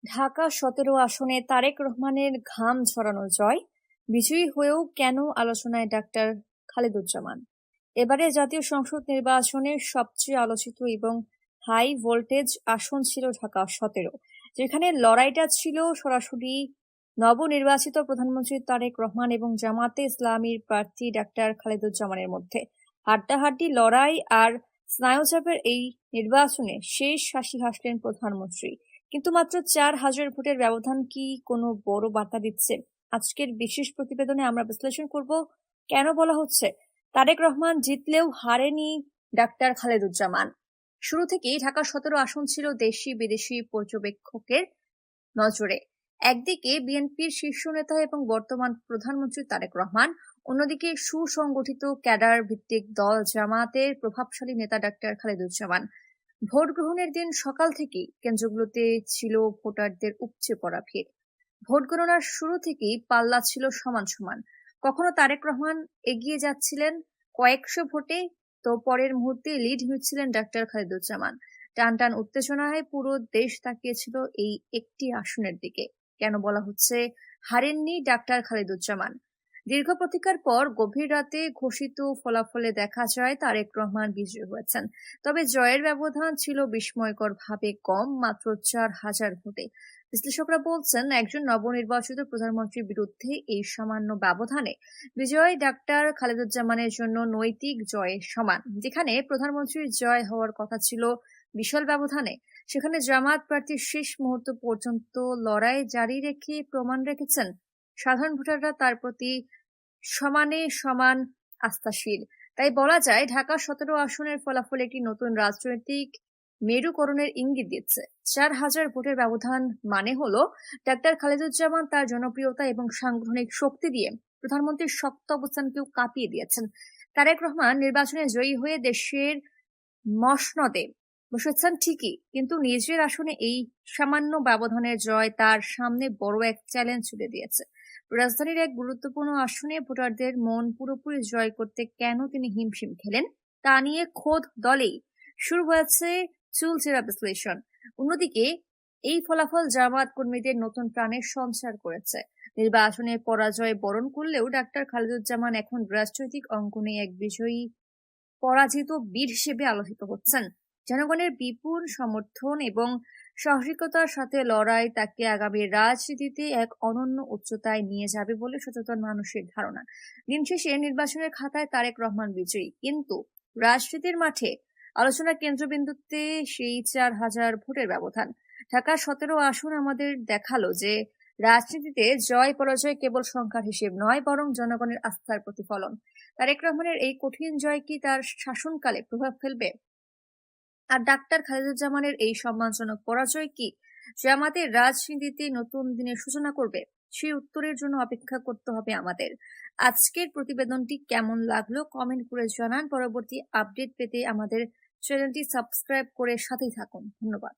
ঢাকা ১৭ আসনে তারেক রহমানের ঘাম ঝরানো জয়, বিজয়ী হয়েও কেন আলোচনায় ডাক্তার খালেদুজ্জামান? এবারে জাতীয় সংসদ নির্বাচনের সবচেয়ে আলোচিত এবং হাই ভোল্টেজ আসন ছিল ঢাকা ১৭, যেখানে লড়াইটা ছিল সরাসরি নবনির্বাচিত প্রধানমন্ত্রী তারেক রহমান এবং জামাতে ইসলামীর প্রার্থী ডাক্তার খালেদুজ্জামানের মধ্যে। হাড্ডাহাড্ডি লড়াই আর স্নায়ুচাপের এই নির্বাচনে শেষ হাসি হাসলেন প্রধানমন্ত্রী। কিন্তু মাত্র ৪,০০০ ভোটের ব্যবধান কি কোনো বড় বার্তা দিচ্ছে? আজকের বিশেষ প্রতিবেদনে আমরা বিশ্লেষণ করব কেন বলা হচ্ছে তারেক রহমান জিতলেও হারেনি ডাক্তার খালেদুজ্জামান। শুরু থেকেই ঢাকা ১৭ আসন ছিল দেশি বিদেশি পর্যবেক্ষকের নজরে। একদিকে বিএনপির শীর্ষ নেতা এবং বর্তমান প্রধানমন্ত্রী তারেক রহমান, অন্যদিকে সুসংগঠিত ক্যাডার ভিত্তিক দল জামায়াতের প্রভাবশালী নেতা ডাক্তার খালেদুজ্জামান। ভোট গ্রহণের দিন সকাল থেকেই কেন্দ্রগুলোতে ছিল ভোটারদের উপচে পড়া ভিড়। ভোট গণনার শুরু থেকেই পাল্লা ছিল সমান সমান। কখনো তারেক রহমান এগিয়ে যাচ্ছিলেন কয়েকশো ভোটে, তো পরের মুহূর্তে লিড নিচ্ছিলেন ডাক্তার খালেদুজ্জামান। টান টান উত্তেজনায় পুরো দেশ তাকিয়েছিল এই একটি আসনের দিকে। কেন বলা হচ্ছে হারেননি ডাক্তার খালেদুজ্জামান? দীর্ঘ প্রতীক্ষার পর গভীর রাতে ঘোষিত ফলাফলে দেখা যায় তারেক রহমান বিজয়ী হয়েছেন। তবে জয়ের ব্যবধান ছিল বিস্ময়কর ভাবে কম, মাত্র ৪,০০০ ভোটে। বিশ্লেষকরা বলছেন, একজন নবনির্বাচিত প্রধানমন্ত্রীর বিরুদ্ধে এই সামান্য ব্যবধানে বিজয় ডাক্তার খালেদুজ্জামানের জন্য নৈতিক জয়ের সমান। যেখানে প্রধানমন্ত্রীর জয় হওয়ার কথা ছিল বিশাল ব্যবধানে, সেখানে জামায়াত প্রার্থী শেষ মুহূর্ত পর্যন্ত লড়াই জারি রেখে প্রমাণ রেখেছেন সাধারণ ভোটাররা তার প্রতি সমানে সমান আস্থাশীল। তাই বলা যায় ঢাকা ১৭ আসনের ফলাফল একটি নতুন রাজনৈতিক মেরুকরণের ইঙ্গিত দিচ্ছে। ৪,০০০ ভোটের ব্যবধান মানে হলো ডাক্তার খালেদুজ্জামান তার জনপ্রিয়তা এবং সাংগঠনিক শক্তি দিয়ে প্রধানমন্ত্রীর শক্ত অবস্থানকেও কাঁপিয়ে দিয়েছেন। তারেক রহমান নির্বাচনে জয়ী হয়ে দেশের মসনদে বসেছেন ঠিকই, কিন্তু নিজের আসনে এই সামান্য ব্যবধানের জয় তার সামনে বড় এক চ্যালেঞ্জ ছুড়ে দিয়েছে। রাজধানীর এক গুরুত্বপূর্ণ আসনে ভোটারদের মন পুরোপুরি জয় করতে কেন তিনি হিমশিম খেলেন, তা নিয়ে খোদ দলেই শুরু হয়েছে চুলচেরা বিশ্লেষণ। অন্যদিকে এই ফলাফল জামায়াত কর্মীদের নতুন প্রাণের সঞ্চার করেছে। নির্বাচনে পরাজয় বরণ করলেও ডাক্তার খালেদুজ্জামান এখন রাজনৈতিক অঙ্গনে এক বিজয়ী পরাজিত বীর হিসেবে আলোচিত হচ্ছেন। জনগণের বিপুল সমর্থন এবং সাহসিকতার সাথে লড়াই তাকে আগামী রাজনীতিতে এক অনন্য উচ্চতায় নিয়ে যাবে বলে সচেতন মানুষের ধারণা। দিন শেষে নির্বাচনের খাতায় তারেক রহমান বিজয়ী, কিন্তু রাজনীতির মাঠে আলোচনার কেন্দ্রবিন্দুতে সেই ৪,০০০ ভোটের ব্যবধান। ঢাকা ১৭ আসন আমাদের দেখালো যে রাজনীতিতে জয় পরাজয় কেবল সংখ্যার হিসেব নয়, বরং জনগণের আস্থার প্রতিফলন। তারেক রহমানের এই কঠিন জয় কি তার শাসনকালে প্রভাব ফেলবে? আর ডাক্তার খালেদুজ্জামানের এই সম্মানজনক পরাজয় কি জামাতের রাজনীতিতে নতুন দিনের সূচনা করবে? সেই উত্তরের জন্য অপেক্ষা করতে হবে আমাদের। আজকের প্রতিবেদনটি কেমন লাগলো কমেন্ট করে জানান। পরবর্তী আপডেট পেতে আমাদের চ্যানেলটি সাবস্ক্রাইব করে সাথেই থাকুন। ধন্যবাদ।